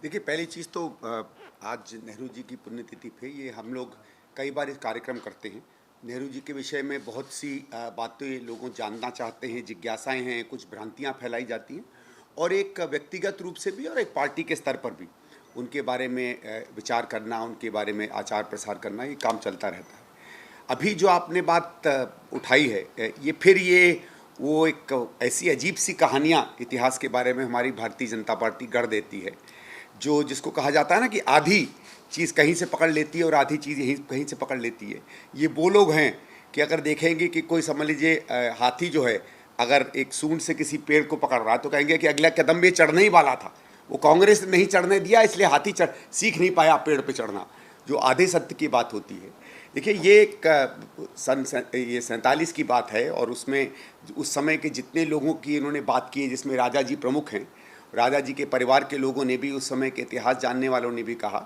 देखिए, पहली चीज़ तो आज नेहरू जी की पुण्यतिथि पे ये हम लोग कई बार इस कार्यक्रम करते हैं। नेहरू जी के विषय में बहुत सी बातें लोगों जानना चाहते हैं, जिज्ञासाएं हैं, कुछ भ्रांतियां फैलाई जाती हैं और एक व्यक्तिगत रूप से भी और एक पार्टी के स्तर पर भी उनके बारे में विचार करना, उनके बारे में आचार प्रसार करना, ये काम चलता रहता है। अभी जो आपने बात उठाई है, ये फिर ये वो एक ऐसी अजीब सी कहानियाँ इतिहास के बारे में हमारी भारतीय जनता पार्टी गढ़ देती है, जो जिसको कहा जाता है ना कि आधी चीज़ कहीं से पकड़ लेती है और आधी चीज़ यहीं कहीं से पकड़ लेती है। ये वो लोग हैं कि अगर देखेंगे कि कोई समझ लीजिए हाथी जो है अगर एक सूंड से किसी पेड़ को पकड़ रहा है तो कहेंगे कि अगला कदम ये चढ़ने ही वाला था, वो कांग्रेस ने नहीं चढ़ने दिया इसलिए हाथी सीख नहीं पाया पेड़ पे चढ़ना, जो आधे सत्य की बात होती है। देखिए, ये एक ये 47 की बात है और उसमें उस समय के जितने लोगों की इन्होंने बात की है, जिसमें राजा जी प्रमुख हैं, राजा जी के परिवार के लोगों ने भी, उस समय के इतिहास जानने वालों ने भी कहा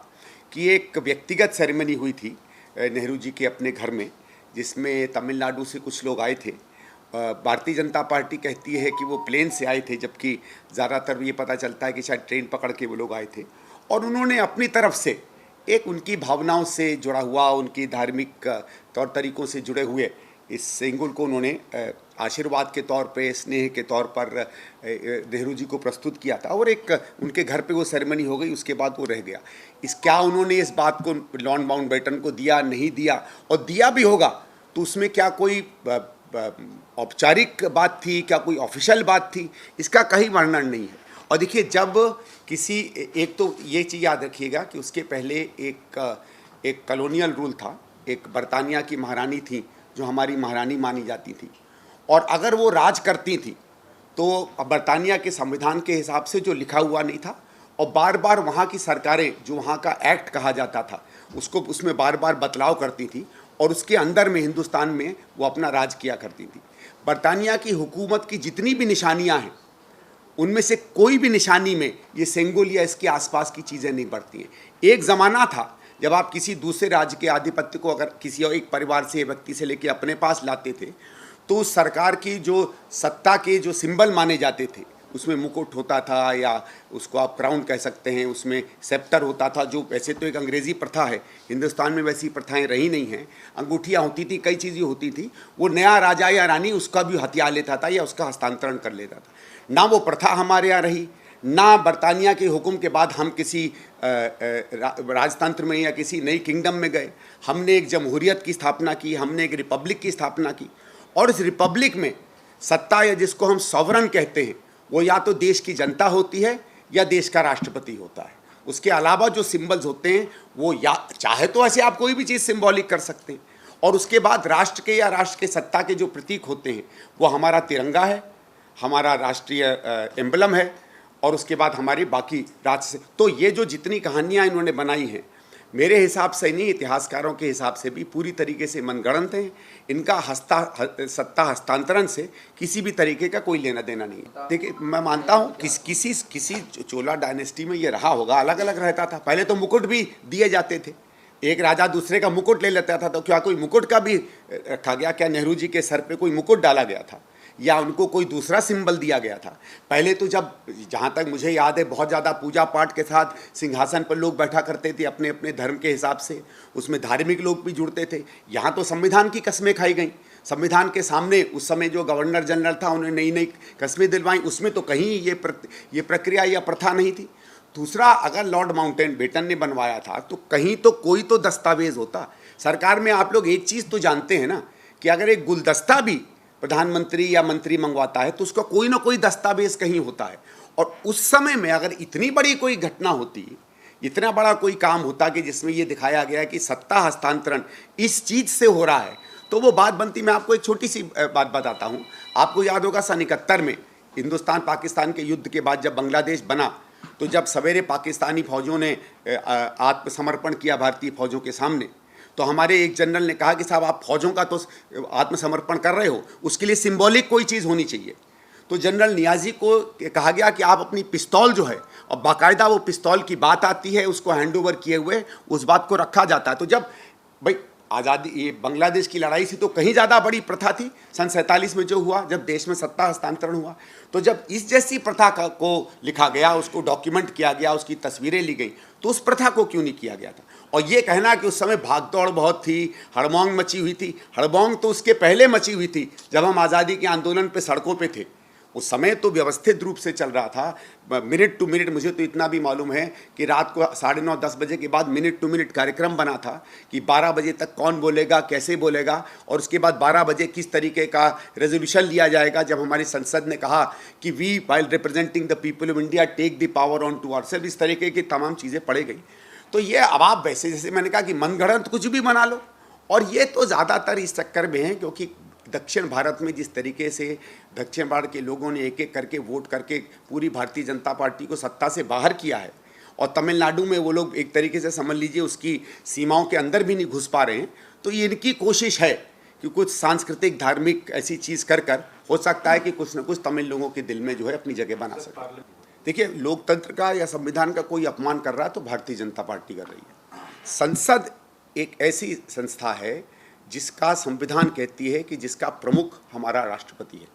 कि एक व्यक्तिगत सेरेमनी हुई थी नेहरू जी के अपने घर में, जिसमें तमिलनाडु से कुछ लोग आए थे। भारतीय जनता पार्टी कहती है कि वो प्लेन से आए थे, जबकि ज़्यादातर ये पता चलता है कि शायद ट्रेन पकड़ के वो लोग आए थे। और उन्होंने अपनी तरफ से एक उनकी भावनाओं से जुड़ा हुआ, उनकी धार्मिक तौर तरीक़ों से जुड़े हुए इस सिंगुल को उन्होंने आशीर्वाद के तौर पे, स्नेह के तौर पर नेहरू जी को प्रस्तुत किया था और एक उनके घर पे वो सेरेमनी हो गई। उसके बाद वो रह गया। क्या उन्होंने इस बात को लॉर्ड माउंटबेटन को दिया, नहीं दिया, और दिया भी होगा तो उसमें क्या कोई औपचारिक बात थी, क्या कोई ऑफिशियल बात थी, इसका कहीं वर्णन नहीं है। और देखिए, जब किसी एक तो ये चीज़ याद रखिएगा कि उसके पहले एक कॉलोनियल रूल था, एक बरतानिया की महारानी थी जो हमारी महारानी मानी जाती थी, और अगर वो राज करती थी तो बरतानिया के संविधान के हिसाब से जो लिखा हुआ नहीं था, और बार बार वहाँ की सरकारें, जो वहाँ का एक्ट कहा जाता था, उसमें बार बार बदलाव करती थी और उसके अंदर में हिंदुस्तान में वो अपना राज किया करती थी। बरतानिया की हुकूमत की जितनी भी निशानियाँ हैं, उनमें से कोई भी निशानी में ये सेंगोल या इसके आसपास की चीज़ें नहीं बढ़ती हैं। एक ज़माना था जब आप किसी दूसरे राज्य के आधिपत्य को अगर किसी और एक परिवार से, व्यक्ति से लेकर अपने पास लाते थे, तो उस सरकार की जो सत्ता के जो सिंबल माने जाते थे, उसमें मुकुट होता था या उसको आप क्राउन कह सकते हैं, उसमें सेप्टर होता था, जो वैसे तो एक अंग्रेज़ी प्रथा है, हिंदुस्तान में वैसी प्रथाएं रही नहीं हैं। अंगूठियाँ होती थी, कई चीज़ें होती थी, वो नया राजा या रानी उसका भी हथिया लेता था या उसका हस्तांतरण कर लेता था। ना वो प्रथा हमारे यहाँ रही, ना बरतानिया के हुक्म के बाद हम किसी राजतंत्र में या किसी नई किंगडम में गए। हमने एक जमहूरियत की स्थापना की, हमने एक रिपब्लिक की स्थापना की, और इस रिपब्लिक में सत्ता, या जिसको हम सॉवरन कहते हैं, वो या तो देश की जनता होती है या देश का राष्ट्रपति होता है। उसके अलावा जो सिंबल्स होते हैं वो, या चाहे तो ऐसे आप कोई भी चीज़ सिंबॉलिक कर सकते हैं, और उसके बाद राष्ट्र के या राष्ट्र के सत्ता के जो प्रतीक होते हैं वो हमारा तिरंगा है, हमारा राष्ट्रीय एम्बलम है, और उसके बाद हमारी बाकी राज्य से। तो ये जो जितनी कहानियाँ इन्होंने बनाई हैं, मेरे हिसाब से नहीं, इतिहासकारों के हिसाब से भी पूरी तरीके से मनगढ़ंत हैं। इनका सत्ता हस्तांतरण से किसी भी तरीके का कोई लेना देना नहीं है। देखिए, मैं मानता हूँ किसी चोला डायनेस्टी में ये रहा होगा, अलग अलग रहता था। पहले तो मुकुट भी दिए जाते थे, एक राजा दूसरे का मुकुट ले लेता था, तो क्या कोई मुकुट का भी रखा गया? क्या नेहरू जी के सर पे कोई मुकुट डाला गया था या उनको कोई दूसरा सिंबल दिया गया था? पहले तो जब, जहाँ तक मुझे याद है, बहुत ज़्यादा पूजा पाठ के साथ सिंहासन पर लोग बैठा करते थे अपने अपने धर्म के हिसाब से, उसमें धार्मिक लोग भी जुड़ते थे। यहाँ तो संविधान की कस्में खाई गई। संविधान के सामने उस समय जो गवर्नर जनरल था, उन्होंने नई नई कस्में दिलवाई, उसमें तो कहीं ये प्रक्रिया या प्रथा नहीं थी। दूसरा, अगर लॉर्ड माउंटबेटन ने बनवाया था तो कहीं तो कोई तो दस्तावेज होता। सरकार में आप लोग एक चीज़ तो जानते हैं ना कि अगर एक गुलदस्ता भी प्रधानमंत्री या मंत्री मंगवाता है तो उसका कोई ना कोई दस्तावेज कहीं होता है। और उस समय में अगर इतनी बड़ी कोई घटना होती, इतना बड़ा कोई काम होता कि जिसमें ये दिखाया गया कि सत्ता हस्तांतरण इस चीज़ से हो रहा है, तो वो बात बनती। मैं आपको एक छोटी सी बात बताता हूँ। आपको याद होगा सन 71 में हिंदुस्तान पाकिस्तान के युद्ध के बाद जब बांग्लादेश बना, तो जब सवेरे पाकिस्तानी फौजों ने आत्मसमर्पण किया भारतीय फौजों के सामने, तो हमारे एक जनरल ने कहा कि साहब, आप फौजों का तो आत्मसमर्पण कर रहे हो, उसके लिए सिंबॉलिक कोई चीज़ होनी चाहिए। तो जनरल नियाजी को कहा गया कि आप अपनी पिस्तौल जो है, और बाकायदा वो पिस्तौल की बात आती है, उसको हैंड ओवर किए हुए उस बात को रखा जाता है। तो जब भाई आज़ादी, ये बांग्लादेश की लड़ाई से तो कहीं ज़्यादा बड़ी प्रथा थी सन 47 में जो हुआ, जब देश में सत्ता हस्तांतरण हुआ। तो जब इस जैसी प्रथा को लिखा गया, उसको डॉक्यूमेंट किया गया, उसकी तस्वीरें ली गई, तो उस प्रथा को क्यों नहीं किया गया था? और ये कहना कि उस समय भागदौड़ बहुत थी, हड़बौंग मची हुई थी, हड़बौंग तो उसके पहले मची हुई थी जब हम आज़ादी के आंदोलन पे सड़कों पे थे। उस समय तो व्यवस्थित रूप से चल रहा था, मिनट टू मिनट। मुझे तो इतना भी मालूम है कि रात को 9:30-10 बजे के बाद मिनट टू मिनट कार्यक्रम बना था कि 12 बजे तक कौन बोलेगा, कैसे बोलेगा, और उसके बाद 12 बजे किस तरीके का रेजोल्यूशन लिया जाएगा। जब हमारी संसद ने कहा कि we while representing the people of India take the power on to ourselves, इस तरीके की तमाम चीज़ें पढ़ी गई। तो ये अब आप वैसे, जैसे मैंने कहा कि मनगढ़ंत कुछ भी बना लो, और ये तो ज़्यादातर इस चक्कर में है क्योंकि दक्षिण भारत में जिस तरीके से दक्षिण भारत के लोगों ने एक एक करके वोट करके पूरी भारतीय जनता पार्टी को सत्ता से बाहर किया है, और तमिलनाडु में वो लोग एक तरीके से समझ लीजिए उसकी सीमाओं के अंदर भी नहीं घुस पा रहे हैं। तो ये इनकी कोशिश है कि कुछ सांस्कृतिक धार्मिक ऐसी चीज़ कर हो सकता है कि कुछ न कुछ तमिल लोगों के दिल में जो है अपनी जगह बना सके। देखिए, लोकतंत्र का या संविधान का कोई अपमान कर रहा है तो भारतीय जनता पार्टी कर रही है। संसद एक ऐसी संस्था है जिसका संविधान कहती है कि जिसका प्रमुख हमारा राष्ट्रपति है,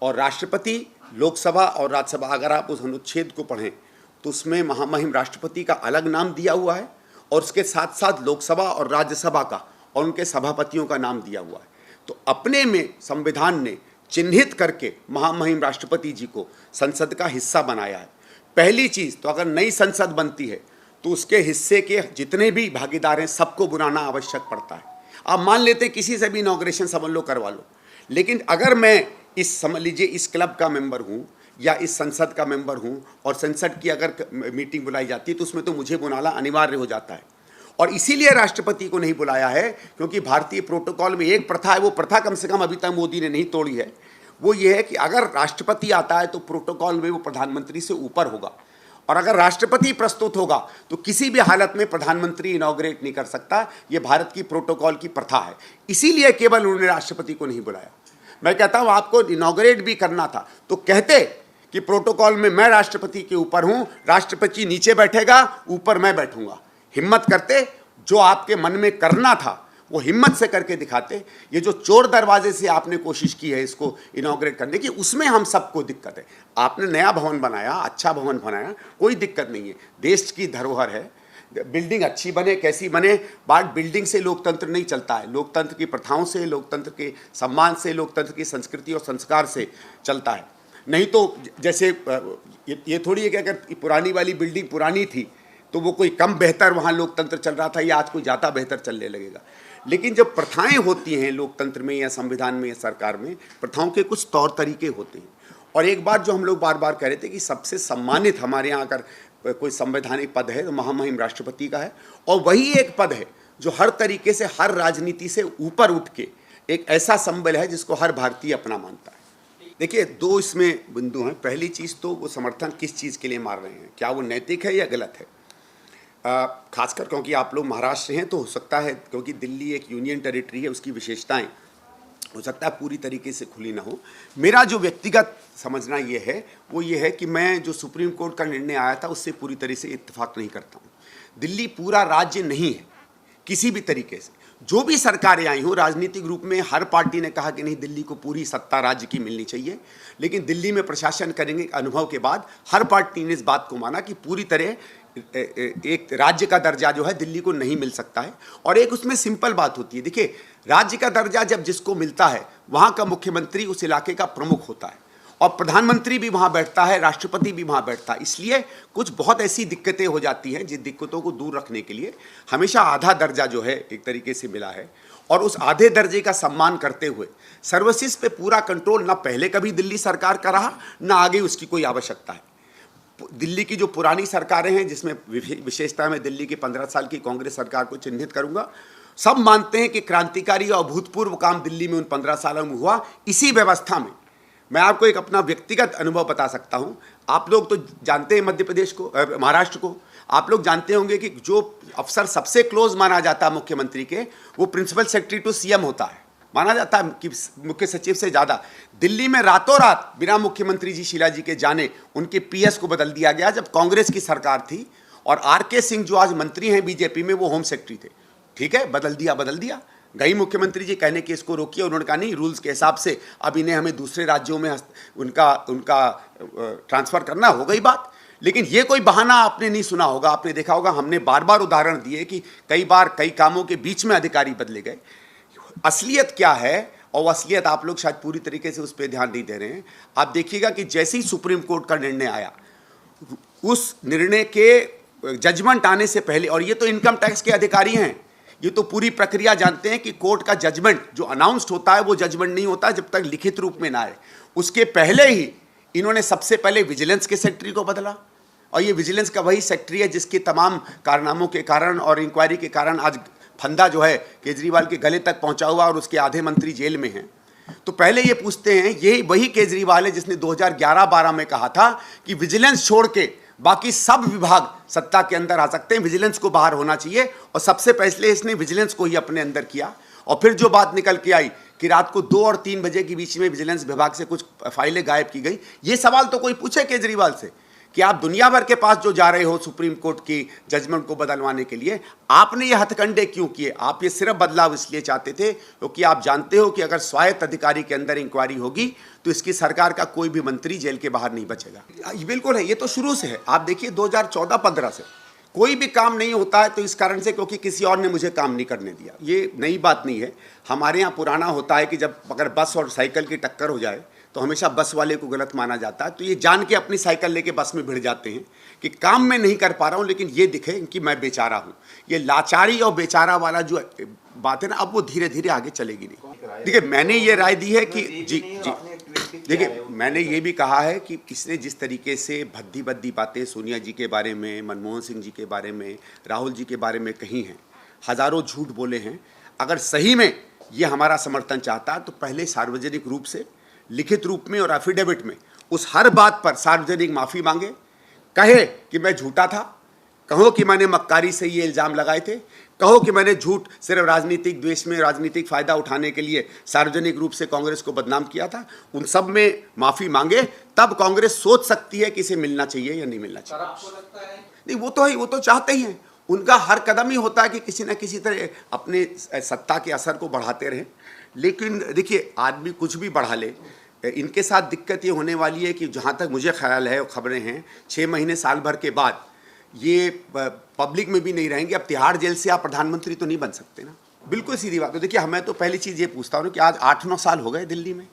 और राष्ट्रपति, लोकसभा और राज्यसभा, अगर आप उस अनुच्छेद को पढ़ें तो उसमें महामहिम राष्ट्रपति का अलग नाम दिया हुआ है, और उसके साथ साथ लोकसभा और राज्यसभा का और उनके सभापतियों का नाम दिया हुआ है। तो अपने में संविधान ने चिन्हित करके महामहिम राष्ट्रपति जी को संसद का हिस्सा बनाया है। पहली चीज़ तो अगर नई संसद बनती है तो उसके हिस्से के जितने भी भागीदार हैं सबको बुलाना आवश्यक पड़ता है। आप मान लेते किसी से भी इनॉग्रेशन समझ लो, करवा लो, लेकिन अगर मैं इस, समझ लीजिए, इस क्लब का मेंबर हूँ या इस संसद का मेंबर हूँ और संसद की अगर मीटिंग बुलाई जाती है तो उसमें तो मुझे बुलाना अनिवार्य हो जाता है। और इसीलिए राष्ट्रपति को नहीं बुलाया है क्योंकि भारतीय प्रोटोकॉल में एक प्रथा है, वो प्रथा कम से कम अभी तक मोदी ने नहीं तोड़ी है। वो ये है कि अगर राष्ट्रपति आता है तो प्रोटोकॉल में वो प्रधानमंत्री से ऊपर होगा, और अगर राष्ट्रपति प्रस्तुत होगा तो किसी भी हालत में प्रधानमंत्री इनॉग्रेट नहीं कर सकता। ये भारत की प्रोटोकॉल की प्रथा है, इसीलिए केवल उन्होंने राष्ट्रपति को नहीं बुलाया। मैं कहता हूँ आपको इनॉग्रेट भी करना था तो कहते कि प्रोटोकॉल में मैं राष्ट्रपति के ऊपर हूँ, राष्ट्रपति नीचे बैठेगा, ऊपर मैं बैठूंगा। हिम्मत करते, जो आपके मन में करना था वो हिम्मत से करके दिखाते। ये जो चोर दरवाजे से आपने कोशिश की है इसको इनॉग्रेट करने की, उसमें हम सबको दिक्कत है। आपने नया भवन बनाया, अच्छा भवन बनाया, कोई दिक्कत नहीं है, देश की धरोहर है, बिल्डिंग अच्छी बने कैसी बने, बात बिल्डिंग से लोकतंत्र नहीं चलता है। लोकतंत्र की प्रथाओं से, लोकतंत्र के सम्मान से, लोकतंत्र की संस्कृति और संस्कार से चलता है। नहीं तो जैसे ये थोड़ी है कि अगर पुरानी वाली बिल्डिंग पुरानी थी तो वो कोई कम बेहतर वहाँ लोकतंत्र चल रहा था या आज कोई ज़्यादा बेहतर चलने लगेगा। लेकिन जब प्रथाएं होती हैं लोकतंत्र में या संविधान में या सरकार में, प्रथाओं के कुछ तौर तरीके होते हैं। और एक बात जो हम लोग बार बार कह रहे थे कि सबसे सम्मानित हमारे यहाँ अगर कोई संवैधानिक पद है तो महामहिम राष्ट्रपति का है, और वही एक पद है जो हर तरीके से, हर राजनीति से ऊपर उठ के एक ऐसा संबल है जिसको हर भारतीय अपना मानता है। देखिए, दो इसमें बिंदु हैं। पहली चीज़ तो वो समर्थन किस चीज़ के लिए मार रहे हैं, क्या वो नैतिक है या गलत है। खासकर क्योंकि आप लोग महाराष्ट्र हैं तो हो सकता है, क्योंकि दिल्ली एक यूनियन टेरिटरी है, उसकी विशेषताएं हो सकता है पूरी तरीके से खुली ना हो। मेरा जो व्यक्तिगत समझना ये है वो ये है कि मैं जो सुप्रीम कोर्ट का निर्णय आया था उससे पूरी तरह से इत्तेफाक नहीं करता हूँ। दिल्ली पूरा राज्य नहीं है किसी भी तरीके से। जो भी सरकारें आई हों राजनीतिक रूप में, हर पार्टी ने कहा कि नहीं दिल्ली को पूरी सत्ता राज्य की मिलनी चाहिए, लेकिन दिल्ली में प्रशासन करेंगे अनुभव के बाद हर पार्टी ने इस बात को माना कि पूरी तरह एक राज्य का दर्जा जो है दिल्ली को नहीं मिल सकता है। और एक उसमें सिंपल बात होती है, देखिए, राज्य का दर्जा जब जिसको मिलता है वहाँ का मुख्यमंत्री उस इलाके का प्रमुख होता है, और प्रधानमंत्री भी वहाँ बैठता है, राष्ट्रपति भी वहाँ बैठता है। इसलिए कुछ बहुत ऐसी दिक्कतें हो जाती हैं जिन दिक्कतों को दूर रखने के लिए हमेशा आधा दर्जा जो है एक तरीके से मिला है, और उस आधे दर्जे का सम्मान करते हुए सर्विसेज पे पूरा कंट्रोल ना पहले कभी दिल्ली सरकार का रहा, ना आगे उसकी कोई आवश्यकता है। दिल्ली की जो पुरानी सरकारें हैं, जिसमें विशेषता में दिल्ली की 15 साल की कांग्रेस सरकार को चिन्हित करूंगा, सब मानते हैं कि क्रांतिकारी और अभूतपूर्व काम दिल्ली में उन 15 सालों में हुआ। इसी व्यवस्था में मैं आपको एक अपना व्यक्तिगत अनुभव बता सकता हूं। आप लोग तो जानते हैं मध्य प्रदेश को, महाराष्ट्र को, आप लोग जानते होंगे कि जो अफसर सबसे क्लोज माना जाता है मुख्यमंत्री के, वो प्रिंसिपल सेक्रेटरी टू सीएम होता है, माना जाता है कि मुख्य सचिव से ज़्यादा। दिल्ली में रातों रात बिना मुख्यमंत्री जी शीला जी के जाने उनके पीएस को बदल दिया गया जब कांग्रेस की सरकार थी, और आरके सिंह जो आज मंत्री हैं बीजेपी में, वो होम सेक्रेटरी थे। ठीक है, बदल दिया। गई मुख्यमंत्री जी कहने कि इसको रोकिए, उन्होंने कहा नहीं, रूल्स के हिसाब से अब इन्हें हमें दूसरे राज्यों में उनका ट्रांसफ़र करना, हो गई बात। लेकिन ये कोई बहाना आपने नहीं सुना होगा, आपने देखा होगा हमने बार बार उदाहरण दिए कि कई बार कई कामों के बीच में अधिकारी बदले गए। असलियत क्या है, और असलियत आप लोग शायद पूरी तरीके से उस पर ध्यान नहीं दे रहे हैं। आप देखिएगा कि जैसे ही सुप्रीम कोर्ट का निर्णय आया, उस निर्णय के जजमेंट आने से पहले, और ये तो इनकम टैक्स के अधिकारी हैं, ये तो पूरी प्रक्रिया जानते हैं कि कोर्ट का जजमेंट जो अनाउंस्ड होता है वो जजमेंट नहीं होता जब तक लिखित रूप में ना आए। उसके पहले ही इन्होंने सबसे पहले विजिलेंस के सेक्रेटरी को बदला, और ये विजिलेंस का वही सेक्रेटरी है जिसके तमाम कारनामों के कारण और इंक्वायरी के कारण आज फंदा जो है केजरीवाल के गले तक पहुंचा हुआ और उसके आधे मंत्री जेल में हैं। तो पहले ये पूछते हैं, ये वही केजरीवाल है जिसने 2011-12 में कहा था कि विजिलेंस छोड़ के बाकी सब विभाग सत्ता के अंदर आ सकते हैं, विजिलेंस को बाहर होना चाहिए, और सबसे पहले इसने विजिलेंस को ही अपने अंदर किया। और फिर जो बात निकल के आई कि रात को 2 और 3 बजे के बीच में विजिलेंस विभाग से कुछ फाइलें गायब की गई, ये सवाल तो कोई पूछे केजरीवाल से कि आप दुनिया भर के पास जो जा रहे हो सुप्रीम कोर्ट की जजमेंट को बदलवाने के लिए, आपने ये हथकंडे क्यों किए? आप ये सिर्फ बदलाव इसलिए चाहते थे क्योंकि आप जानते हो कि अगर स्वायत्त अधिकारी के अंदर इंक्वायरी होगी तो इसकी सरकार का कोई भी मंत्री जेल के बाहर नहीं बचेगा। ये बिल्कुल है, ये तो शुरू से है। आप देखिए 2014-15 से कोई भी काम नहीं होता है तो इस कारण से क्योंकि किसी और ने मुझे काम नहीं करने दिया। ये नई बात नहीं है, हमारे यहाँ पुराना होता है कि जब अगर बस और साइकिल की टक्कर हो जाए तो हमेशा बस वाले को गलत माना जाता है। तो ये जान के अपनी साइकिल लेके बस में भिड़ जाते हैं कि काम मैं नहीं कर पा रहा हूँ लेकिन ये दिखे कि मैं बेचारा हूँ। ये लाचारी और बेचारा वाला जो बात है ना, अब वो धीरे धीरे आगे चलेगी नहीं। देखिए मैंने ये राय दी है कि जी देखिए मैंने ये भी कहा है कि इसने जिस तरीके से भद्दी बातें सोनिया जी के बारे में, मनमोहन सिंह जी के बारे में, राहुल जी के बारे में कही हैं, हज़ारों झूठ बोले हैं, अगर सही में ये हमारा समर्थन चाहता तो पहले सार्वजनिक रूप से लिखित रूप में और एफिडेविट में उस हर बात पर सार्वजनिक माफ़ी मांगे, कहे कि मैं झूठा था, कहो कि मैंने मक्कारी से ये इल्ज़ाम लगाए थे, कहो कि मैंने झूठ सिर्फ राजनीतिक द्वेष में राजनीतिक फ़ायदा उठाने के लिए सार्वजनिक रूप से कांग्रेस को बदनाम किया था। उन सब में माफ़ी मांगे, तब कांग्रेस सोच सकती है कि इसे मिलना चाहिए या नहीं मिलना चाहिए। आपको लगता है? नहीं, वो तो है, वो तो चाहते ही हैं। उनका हर कदम ही होता है कि किसी न किसी तरह अपने सत्ता के असर को बढ़ाते रहें। लेकिन देखिए आदमी कुछ भी बढ़ा ले, इनके साथ दिक्कत ये होने वाली है कि जहाँ तक मुझे ख्याल है, खबरें हैं 6 महीने साल भर के बाद ये पब्लिक में भी नहीं रहेंगे। अब तिहाड़ जेल से आप प्रधानमंत्री तो नहीं बन सकते ना, बिल्कुल सीधी बात। तो देखिए मैं तो पहली चीज़ ये पूछता हूँ कि आज 8-9 साल हो गए दिल्ली में,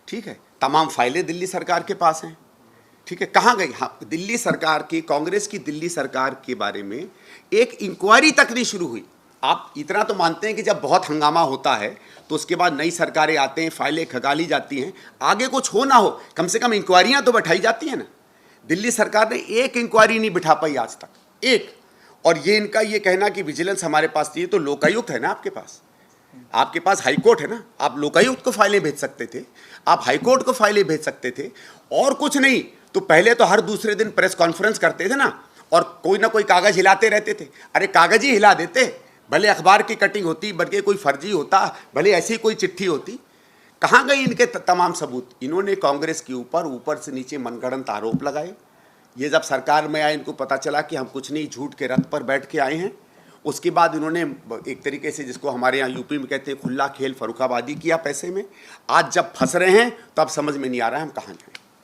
ठीक है, तमाम फाइलें दिल्ली सरकार के पास हैं, ठीक है, कहाँ गई? हाँ, दिल्ली सरकार की, कांग्रेस की दिल्ली सरकार के बारे में एक इंक्वायरी तक नहीं शुरू हुई। आप इतना तो मानते हैं कि जब बहुत हंगामा होता है तो उसके बाद नई सरकारें आते हैं, फाइलें खगाली जाती हैं, आगे कुछ हो ना हो कम से कम इंक्वायरियाँ तो बैठाई जाती हैं ना। दिल्ली सरकार ने एक इंक्वायरी नहीं बिठा पाई आज तक, एक। और ये इनका ये कहना कि विजिलेंस हमारे पास नहीं है, तो लोकायुक्त है ना आपके पास हाईकोर्ट है ना, आप लोकायुक्त को फाइलें भेज सकते थे, आप हाईकोर्ट को फाइलें भेज सकते थे। और कुछ नहीं तो पहले तो हर दूसरे दिन प्रेस कॉन्फ्रेंस करते थे ना, और कोई ना कोई कागज़ हिलाते रहते थे। अरे कागज़ ही हिला देते, भले अखबार की कटिंग होती, बल्कि कोई फर्जी होता, भले ऐसी कोई चिट्ठी होती। कहाँ गई इनके तमाम सबूत? इन्होंने कांग्रेस के ऊपर से नीचे मनगढ़ंत आरोप लगाए। ये जब सरकार में आए, इनको पता चला कि हम कुछ नहीं, झूठ के रथ पर बैठ के आए हैं। उसके बाद इन्होंने एक तरीके से, जिसको हमारे यहाँ यूपी में कहते हैं खुला खेल, फर्रुखाबादी किया पैसे में। आज जब फंस रहे हैं तब समझ में नहीं आ रहा है हम कहाँ जाएं।